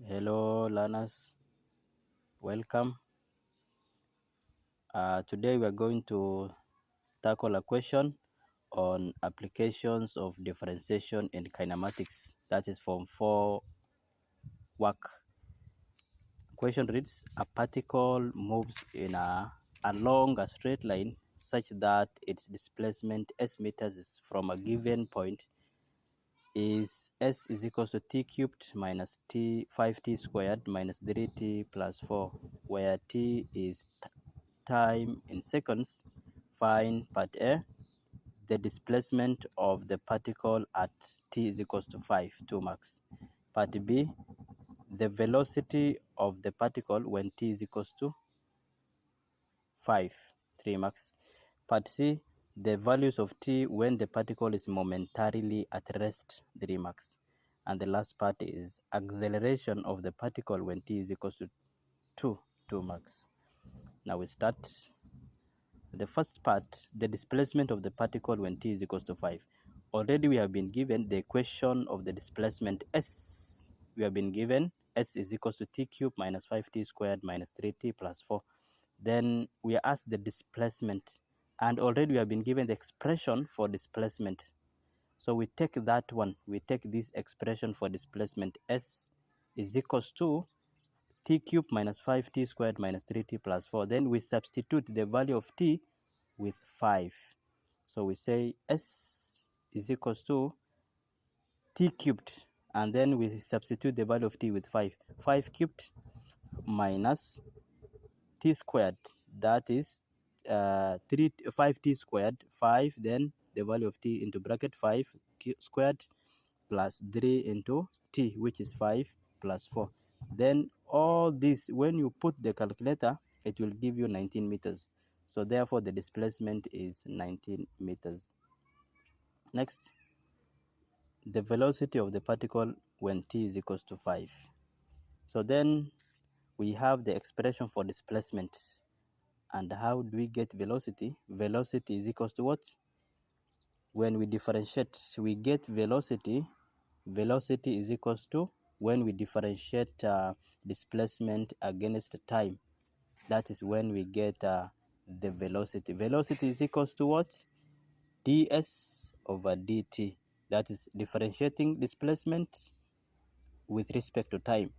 Hello learners, welcome. Today we are going to tackle a question on applications of differentiation in kinematics. That is from 4 work. Question reads, a particle moves along a straight line such that its displacement s meters from a given point is s is equals to t cubed minus 5t squared minus 3t plus 4, where t is time in seconds. Find part A, the displacement of the particle at t is equals to 2 marks. Part B, the velocity of the particle when t is equals to 3 marks. Part C, the values of t when the particle is momentarily at rest, 3 marks. And the last part is acceleration of the particle when t is equals to 2 marks. Now we start. The first part, the displacement of the particle when t is equals to 5. Already we have been given the equation of the displacement s. We have been given s is equals to t cubed minus 5t squared minus 3t plus 4. Then we are asked the displacement, and already we have been given the expression for displacement. So we take that one, we take this expression for displacement s is equals to t cubed minus 5t squared minus 3t plus 4. Then we substitute the value of t with 5. So we say s is equals to t cubed, and then we substitute the value of t with 5. 5 cubed minus t squared, that is 5t squared, 5, then the value of t into bracket 5 squared plus 3 into t, which is 5 plus 4. Then all this, when you put the calculator, it will give you 19 meters. So therefore the displacement is 19 meters. Next, the velocity of the particle when t is equals to 5. So then we have the expression for displacement. And how do we get velocity? Velocity is equals to what? When we differentiate, we get velocity. Velocity is equals to when we differentiate displacement against time. That is when we get the velocity. Velocity is equals to what? ds over dt. That is differentiating displacement with respect to time.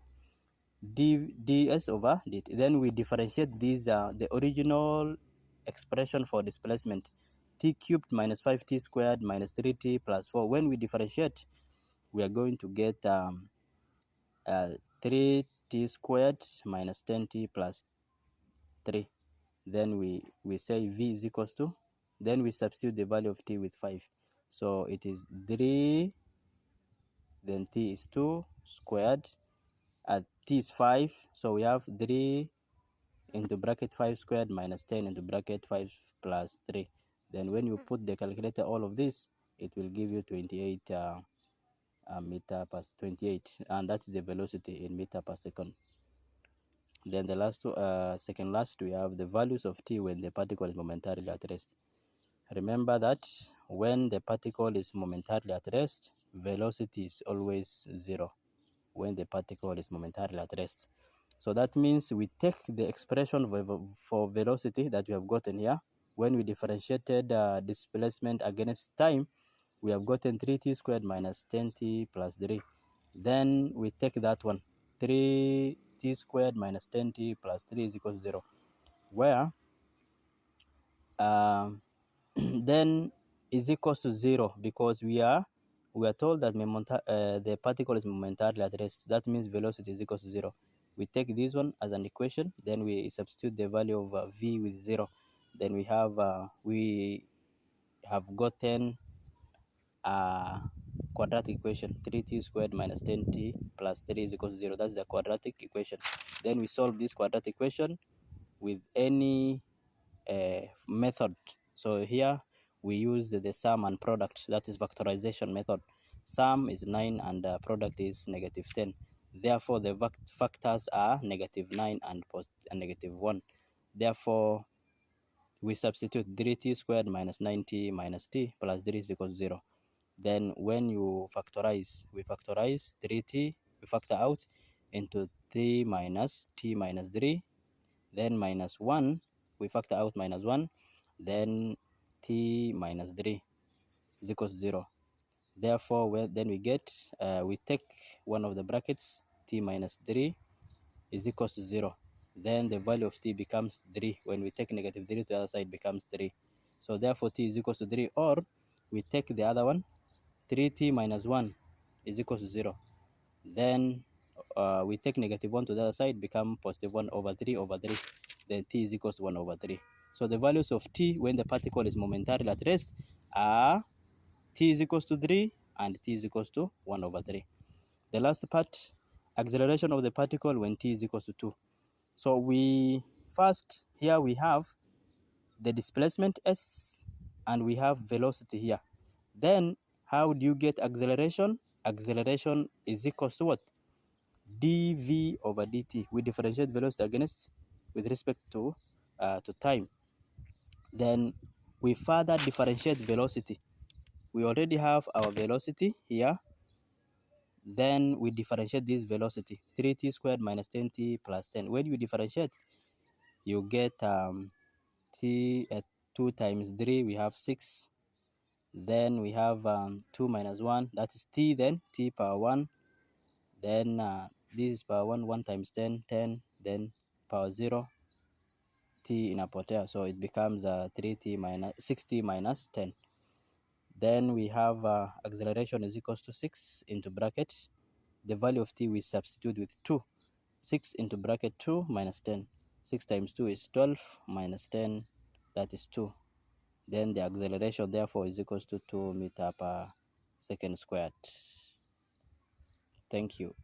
ds over dt. Then we differentiate these, the original expression for displacement, t cubed minus 5t squared minus 3t plus 4. When we differentiate, we are going to get 3t squared minus 10t plus 3. Then we say v is equals to, then we substitute the value of t with 5. So it is 3, then t is 2 squared, t is 5, so we have 3 into bracket 5 squared minus 10 into bracket 5 plus 3. Then when you put the calculator all of this, it will give you 28 meter per 28, and that's the velocity in meter per second. Then the last second last, we have the values of t when the particle is momentarily at rest. Remember that when the particle is momentarily at rest, velocity is always 0 when the particle is momentarily at rest. So that means we take the expression for velocity that we have gotten here. When we differentiated displacement against time, we have gotten 3t squared minus 10t plus 3. Then we take that one, 3t squared minus 10t plus 3 is equal to 0, where then is equals to 0 because we are told that the particle is momentarily at rest. That means velocity is equals to 0. We take this one as an equation, then we substitute the value of v with 0. Then we have gotten a quadratic equation, 3t squared minus 10t plus 3 is equals to 0. That's the quadratic equation. Then we solve this quadratic equation with any method. So here we use the sum and product, that is factorization method. Sum is 9 and product is negative 10. Therefore the factors are negative 9 and negative 1. Therefore we substitute 3t squared minus 9t minus t plus 3 is equal to 0. Then when you factorize, we factorize 3t, we factor out into 3 minus t minus 3, then minus 1, we factor out minus 1, then t minus 3 is equals to 0. Therefore, then we get, we take one of the brackets, t minus 3 is equals to 0. Then the value of t becomes 3. When we take negative 3 to the other side, becomes 3. So therefore, t is equals to 3. Or we take the other one, 3t minus 1 is equals to 0. Then we take negative 1 to the other side, become positive 1 over 3 over 3. Then t is equals to 1 over 3. So the values of t when the particle is momentarily at rest are t is equals to 3 and t is equals to 1 over 3. The last part, acceleration of the particle when t is equals to 2. So we first, here we have the displacement s and we have velocity here. Then how do you get acceleration? Acceleration is equals to what? dv over dt. We differentiate velocity against with respect to time. Then we further differentiate velocity. We already have our velocity here. Then we differentiate this velocity, 3t squared minus 10t plus 10. When you differentiate, you get t at 2 times 3, we have 6. Then we have 2 minus 1, that is t, then t power 1. Then this is power 1, 1 times 10, 10, then power 0, t in apotea. So it becomes 3t minus 6t minus 10. Then we have acceleration is equals to 6 into bracket. The value of t we substitute with 2. 6 into bracket 2 minus 10. 6 times 2 is 12 minus 10, that is 2. Then the acceleration therefore is equals to 2 meter per second squared. Thank you.